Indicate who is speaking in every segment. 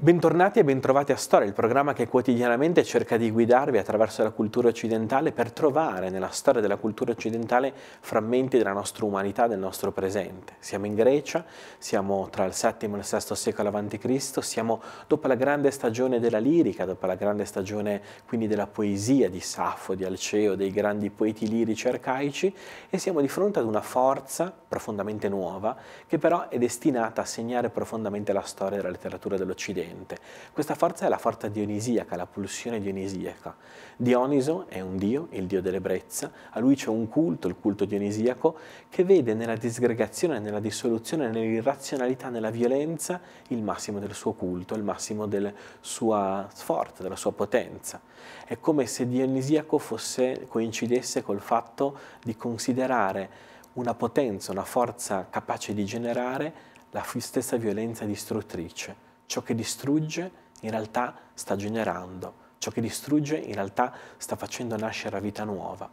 Speaker 1: Bentornati e bentrovati a Storia, il programma che quotidianamente cerca di guidarvi attraverso la cultura occidentale per trovare nella storia della cultura occidentale frammenti della nostra umanità, del nostro presente. Siamo in Grecia, siamo tra il VII e il VI secolo a.C., siamo dopo la grande stagione della lirica, dopo la grande stagione quindi della poesia di Safo, di Alceo, dei grandi poeti lirici arcaici, e siamo di fronte ad una forza profondamente nuova che però è destinata a segnare profondamente la storia della letteratura dell'Occidente. Questa forza è la forza dionisiaca, la pulsione dionisiaca. Dioniso è un dio, il dio dell'ebbrezza, a lui c'è un culto, il culto dionisiaco, che vede nella disgregazione, nella dissoluzione, nell'irrazionalità, nella violenza il massimo del suo culto, il massimo della sua forza, della sua potenza. È come se dionisiaco coincidesse col fatto di considerare una potenza, una forza capace di generare la stessa violenza distruttrice. Ciò che distrugge in realtà sta generando, ciò che distrugge in realtà sta facendo nascere la vita nuova.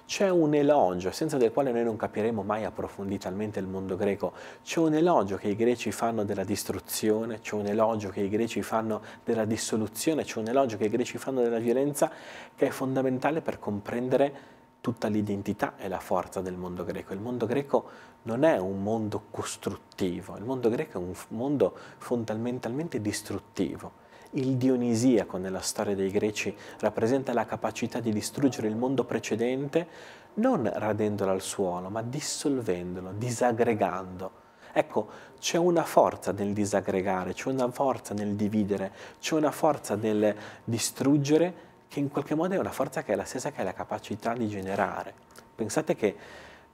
Speaker 1: C'è un elogio, senza del quale noi non capiremo mai approfonditamente il mondo greco, c'è un elogio che i greci fanno della distruzione, c'è un elogio che i greci fanno della dissoluzione, c'è un elogio che i greci fanno della violenza, che è fondamentale per comprendere tutta l'identità e la forza del mondo greco. Il mondo greco non è un mondo costruttivo, il mondo greco è un mondo fondamentalmente distruttivo. Il dionisiaco nella storia dei greci rappresenta la capacità di distruggere il mondo precedente non radendolo al suolo, ma dissolvendolo, disaggregando. Ecco, c'è una forza nel disaggregare, c'è una forza nel dividere, c'è una forza nel distruggere che in qualche modo è una forza che è la stessa che ha la capacità di generare. Pensate che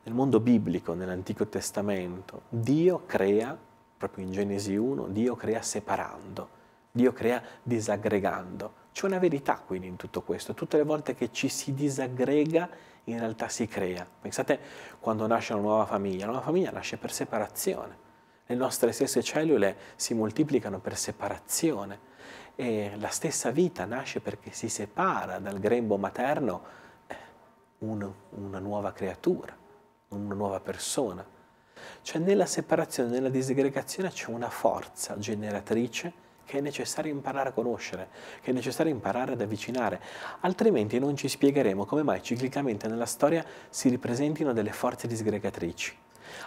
Speaker 1: nel mondo biblico, nell'Antico Testamento, Dio crea, proprio in Genesi 1, Dio crea separando, Dio crea disagregando. C'è una verità quindi in tutto questo. Tutte le volte che ci si disaggrega, in realtà si crea. Pensate quando nasce una nuova famiglia nasce per separazione. Le nostre stesse cellule si moltiplicano per separazione. E la stessa vita nasce perché si separa dal grembo materno una nuova creatura, una nuova persona. Cioè nella separazione, nella disgregazione c'è una forza generatrice che è necessario imparare a conoscere, che è necessario imparare ad avvicinare, altrimenti non ci spiegheremo come mai ciclicamente nella storia si ripresentino delle forze disgregatrici.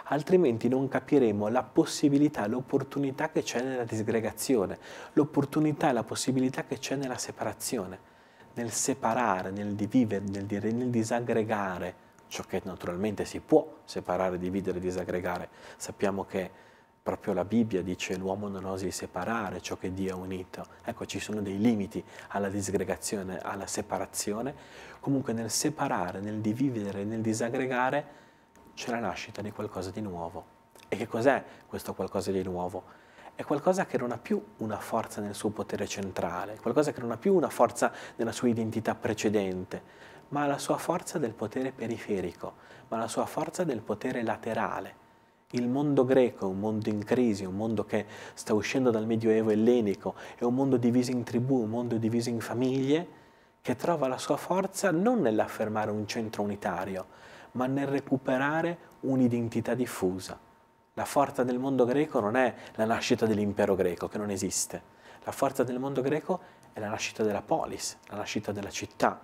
Speaker 1: Altrimenti non capiremo la possibilità, l'opportunità che c'è nella disgregazione, l'opportunità e la possibilità che c'è nella separazione, nel separare, nel dividere, nel disaggregare, ciò che naturalmente si può separare, dividere, disaggregare. Sappiamo che proprio la Bibbia dice l'uomo non osi separare ciò che Dio ha unito. Ecco, ci sono dei limiti alla disgregazione, alla separazione. Comunque nel separare, nel dividere, nel disaggregare, c'è la nascita di qualcosa di nuovo. E che cos'è questo qualcosa di nuovo? È qualcosa che non ha più una forza nel suo potere centrale, qualcosa che non ha più una forza nella sua identità precedente, ma ha la sua forza del potere periferico, ma la sua forza del potere laterale. Il mondo greco è un mondo in crisi, un mondo che sta uscendo dal Medioevo ellenico, è un mondo diviso in tribù, un mondo diviso in famiglie, che trova la sua forza non nell'affermare un centro unitario, ma nel recuperare un'identità diffusa. La forza del mondo greco non è la nascita dell'impero greco, che non esiste. La forza del mondo greco è la nascita della polis, la nascita della città,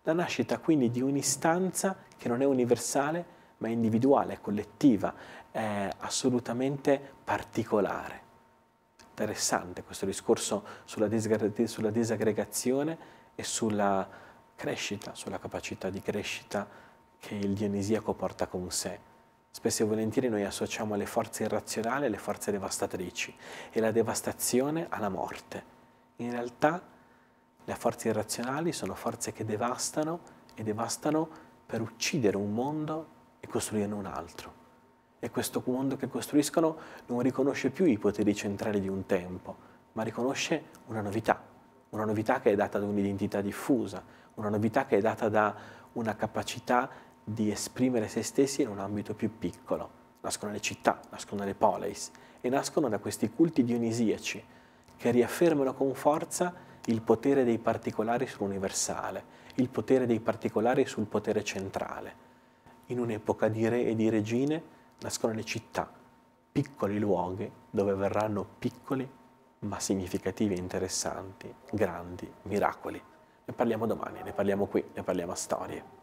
Speaker 1: la nascita quindi di un'istanza che non è universale, ma è individuale, è collettiva, è assolutamente particolare. Interessante questo discorso sulla disaggregazione e sulla crescita, sulla capacità di crescita che il dionisiaco porta con sé. Spesso e volentieri noi associamo alle forze irrazionali alle forze devastatrici e la devastazione alla morte. In realtà le forze irrazionali sono forze che devastano e devastano per uccidere un mondo e costruirne un altro. E questo mondo che costruiscono non riconosce più i poteri centrali di un tempo, ma riconosce una novità che è data da un'identità diffusa, una novità che è data da una capacità di esprimere se stessi in un ambito più piccolo. Nascono le città, nascono le poleis e nascono da questi culti dionisiaci che riaffermano con forza il potere dei particolari sull'universale, il potere dei particolari sul potere centrale. In un'epoca di re e di regine nascono le città, piccoli luoghi dove verranno piccoli ma significativi e interessanti, grandi, miracoli. Ne parliamo domani, ne parliamo qui, ne parliamo a Storie.